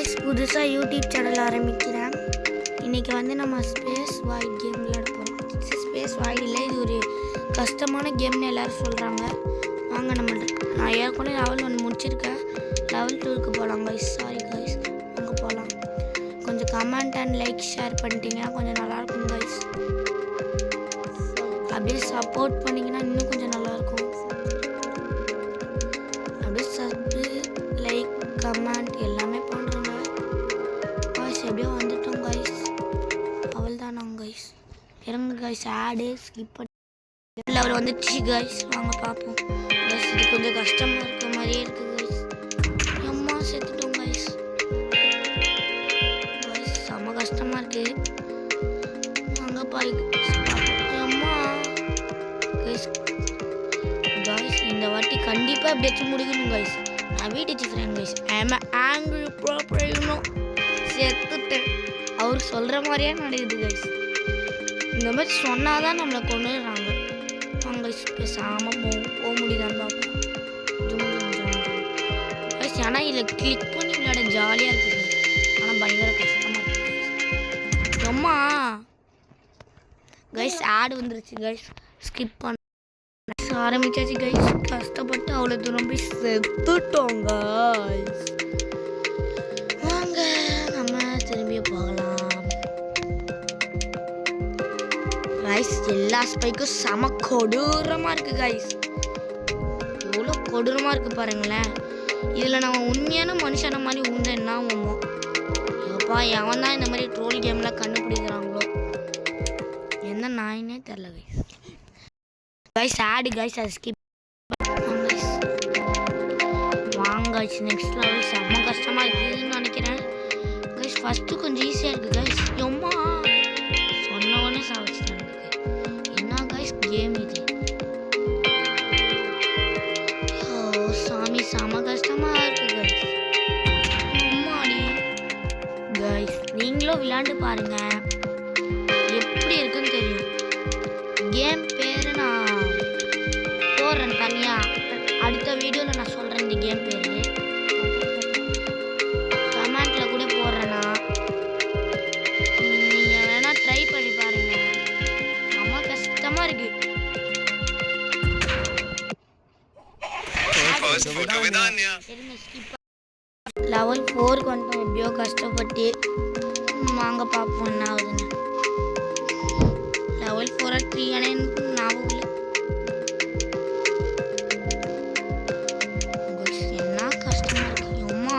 Guys புதுசா YouTube channel ஆரம்பிக்கிறேன். இன்னைக்கு வந்து நம்ம ஸ்பேஸ் வாய்ட் கேம் விளையாட போறோம். ஸ்பேஸ் வாய்ட் இல்ல, இது ஒரு கஷ்டமான கேம்னு எல்லாரும் சொல்றாங்க. வாங்க நான் ஏற்கனவே லெவல் 1 முடிச்சிருக்கேன். லெவல் 2க்கு போலாம் गाइस. Sorry guys. வாங்க போலாம். கொஞ்சம் கமெண்ட் அண்ட் லைக் ஷேர் பண்ணிட்டீங்கன்னா கொஞ்சம் நல்லா இருக்கும் गाइस. அப்படியே சப்போர்ட் பண்ணீங்கன்னா இன்னும் கொஞ்சம் நல்லா இருக்கும். அப்படியே சப்ஸ்கிரைப் லைக் கமெண்ட் எல்லாமே பண்ணுறோங்க காய்ஸ். எப்படியோ வந்துட்டோம் காய்ஸ். அவள் தான் நாங்கள் காய்ஸ். இறங்க காய்ஸ். ஆடு ஸ்கிப் பண்ணி லெவல் வந்துடுச்சு காய்ஸ். வாங்க பார்ப்போம் காய்ஸ். இது கொஞ்சம் கஷ்டமாக இருக்க மாதிரியே இருக்குது காய்ஸ். அம்மா செத்துட்டோம் காய்ஸ். காய்ஸ் செம்ம கஷ்டமாக இருக்குது. வாங்க பாய் அம்மா காய்ஸ். காய்ஸ் இந்த வாட்டி கண்டிப்பாக எப்படியாச்சும் முடிக்கணும் காய்ஸ். நான் வீட்டுக்கு ஃப்ரெண்ட் கைஸ். ஐம் ஆங்கிரி ப்ராப்பர்னோ செத்துட்டேன். அவர் சொல்கிற மாதிரியே நடக்குது கைஸ். இந்த மாதிரி சொன்னால் தான் நம்மளை கொண்டுறாங்க. அவங்க கைஸ் பேசாமல் போக முடியுதான்னு பார்ப்போம் கைஸ். ஆனால் இதில் கிளிக் பண்ணி விளையாட ஜாலியாக இருக்குது. ஆனால் பயங்கர கஷ்டமாக இருக்குது அம்மா கைஸ். ஆடு வந்துருச்சு கைஸ். ஸ்கிப் பண்ண ஆரம்பிச்சாச்சு கைஸ். கஷ்டப்பட்டு அவ்வளோ தூரம் போய் செத்துட்டோம் கைஸ். வாங்க நம்ம திரும்பி போகலாம் கைஸ். எல்லா ஸ்பைக்கும் செம கொடூரமாக இருக்குது கைஸ். எவ்வளோ கொடூரமாக இருக்குது பாருங்களேன். இதில் நம்ம உண்மையான மனுஷன மாதிரி உண்டா என்ன ஆகுமோ எப்பா. எவன் தான் இந்த மாதிரி ட்ரோல் கேம்லாம் கண்டுபிடிக்கிறாங்களோ என்ன நாயினே தெரில guys. Guys add guys skip guys. வாங்க गाइस. நெக்ஸ்ட் லெவல் செம்ம கஷ்டமா இருக்குன்னு நினைக்கிறேன் गाइस. ஃபர்ஸ்ட் கொஞ்சம் ஈஸியா இருக்கு गाइस. அம்மா சொன்னவனே சாவச்சிட்டாங்க. என்ன गाइस கேம் இது? ஓ சாமி செம்ம கஷ்டமா இருக்கு गाइस. அம்மாடி गाइस நீங்களும் விளையாண்டு பாருங்க எப்படி இருக்குன்னு தெரியும். கேம் பேரு நான் போடுறேன் தனியா. அடுத்த வீடியோவில் நான் சொல்கிறேன் இந்த கேம் பேர். கமெண்ட்டில் கூட போடுறேன்னா நீங்கள் வேணால் ட்ரை பண்ணி பாருங்கள். ரொம்ப கஷ்டமாக இருக்கு. லெவல் 4க்கு வந்துட்டோம். எப்படியோ கஷ்டப்பட்டு வாங்க பார்ப்போம் என்ன ஆகுதுன்னு. லெவல் 4 3 எனக்கு ஞாபகம் இல்லை. என்ன கஷ்டமா இருக்கு அம்மா.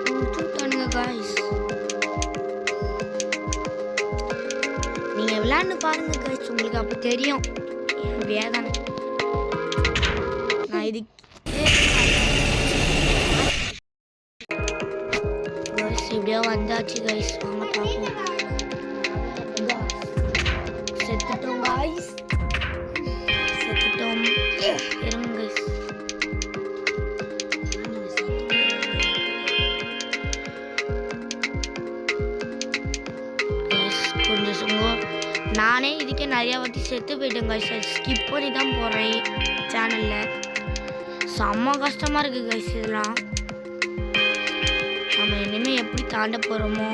விட்டுட்டானுங்க காய்ஸ். நீங்க விளையாண்டு பாருங்க காய்ஸ். உங்களுக்கு அப்போ தெரியும் வேதனை. நான் இது இப்படியோ வந்தாச்சு காய்ஸ். வாங்க பார்ப்போம். செத்துட்டோம் காய்ஸ். செத்துட்டோம். இருங்க காய்ஸ். கொஞ்சம் சும்மா நானே இதுக்கே நிறையா வாட்டி செத்து போயிட்டேன் காய்ஸ். ஸ்கிப் பண்ணி தான் போகிறேன் சேனலில். செம்ம கஷ்டமாக இருக்குது காய்ஸ். இதெல்லாம் நம்ம இனிமேல் எப்படி தாண்ட போகிறோமோ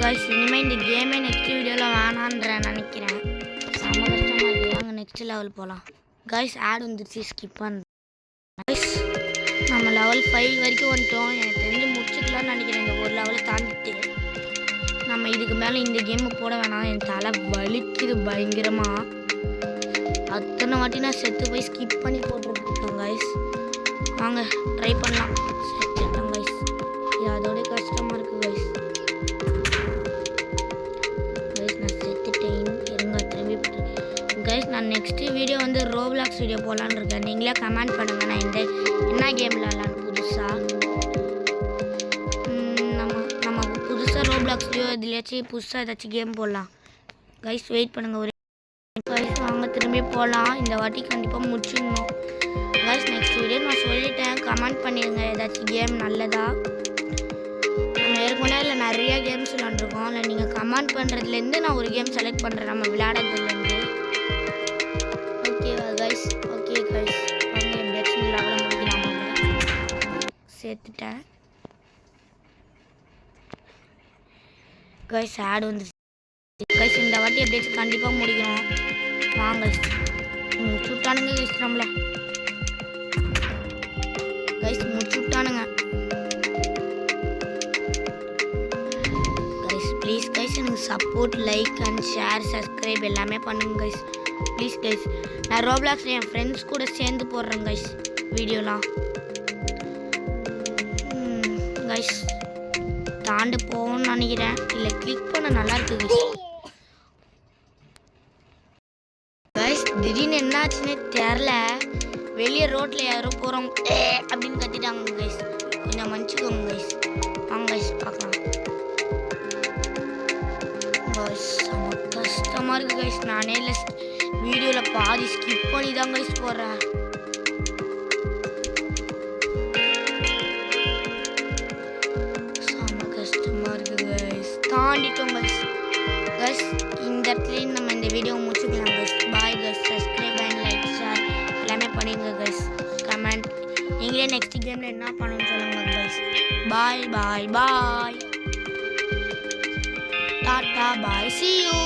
காய்ஸ். இனிமேல் இந்த கேமே நெக்ஸ்ட் வீடியோவில் வேணான்றேன் நினைக்கிறேன். செம்ம கஷ்டமாக இருக்குது. வாங்க நெக்ஸ்ட் லெவல் போகலாம் காய்ஸ். ஆட் வந்துருச்சு. ஸ்கிப் பண்ணுறேன் காய்ஸ். நம்ம லெவல் 5 வரைக்கும் வந்துட்டோம். எனக்கு தெரிஞ்சு முடிச்சுக்கலாம்னு நினைக்கிறேன். இந்த ஒரு லெவலை தாண்டிட்டு நம்ம இதுக்கு மேலே இந்த கேமை போட வேணாம். என் தலை வலிக்குது பயங்கரமாக. அத்தனை வாட்டி நான் செத்து போய் ஸ்கிப் பண்ணி போட்டுருக்கேன் காய்ஸ். வாங்க ட்ரை பண்ணலாம். செத்துட்டேன் காய்ஸ். இது அதோட கஷ்டமாக இருக்குது காய்ஸ். கைஸ் நான் நெக்ஸ்ட்டு வீடியோ வந்து ரோப்ளாக்ஸ் வீடியோ போடலான்னு இருக்கேன். நீங்களே கமெண்ட் பண்ணுங்கள். நான் இந்த என்ன கேம் விளாட்லான்னு புதுசாக நம்ம புதுசாக ரோப்ளாக்ஸ் வீடியோ இதுலேயாச்சும் புதுசாக ஏதாச்சும் கேம் போடலாம் கைஸ். வெயிட் பண்ணுங்கள் ஒரு கைஸ். வாங்க திரும்பி போகலாம். இந்த வாட்டி கண்டிப்பாக முடிச்சிடணும் கைஸ். நெக்ஸ்ட் வீடியோ நான் சொல்லிட்டேன். கமெண்ட் பண்ணிடுங்க ஏதாச்சும் கேம் நல்லதா. நம்ம ஏற்கனவே இல்லை நிறையா கேம்ஸ் விளாண்டுருக்கோம். இல்லை நீங்கள் கமெண்ட் பண்ணுறதுலேருந்து நான் ஒரு கேம் செலக்ட் பண்ணுறேன் நம்ம விளையாடுறதுலேருந்து. ஓகேவா கைஸ்? Okay guys. வாங்க எப்படியாச்சும் லெவலை முடிக்கலாம். சேர்த்துட்டேன். கைஸ் ஆட் வந்துருச்சு. கைஸ் இந்த வாட்டி எப்படியாச்சும் கண்டிப்பாக முடிக்கணும். வாங்க சுட்டானுங்க கைஸ் நம்மள. கைஸ் முடிச்சு விட்டானுங்க. கைஸ் ப்ளீஸ் கைஸ் எனக்கு support, like and share, subscribe எல்லாமே பண்ணுங்க கைஸ். Please guys. நான் ரோப்ளாக்ஸில் என் ஃப்ரெண்ட்ஸ் கூட சேர்ந்து போடுறேன் கைஸ் வீடியோலாம். கைஸ் தாண்டு போகணும்னு நினைக்கிறேன். இல்லை கிளிக் பண்ண நல்லா இருக்கு கைஸ். கைஸ் திடீர்னு என்னாச்சுன்னே தெரில. வெளியே ரோட்டில் யாரோ போகிறோம் அப்படின்னு கத்திட்டாங்க கைஸ். கொஞ்சம் மன்னிச்சுக்கோங்க கைஸ். வாங்க கைஸ் பார்க்கலாம். கைஸ் செம கஷ்டமாக இருக்குது கைஸ். நானே இல்லை வீடியோவில் பாதி ஸ்கிப் பண்ணி தான் கைஸ் போடுறேன். செம கஷ்டமாக இருக்குது கைஸ். தாண்டிட்டோம் கைஸ். கைஸ் இந்த இடத்துலையும் நம்ம இந்த வீடியோ முடிச்சுக்கலாம் guys. Bye guys. Subscribe and like share எல்லாமே பண்ணிடுங்க கைஸ். கமெண்ட் நீங்களே நெக்ஸ்ட் கேமில் என்ன பண்ணணும்னு சொல்லுங்க guys. Bye bye bye. Tata bye. see you.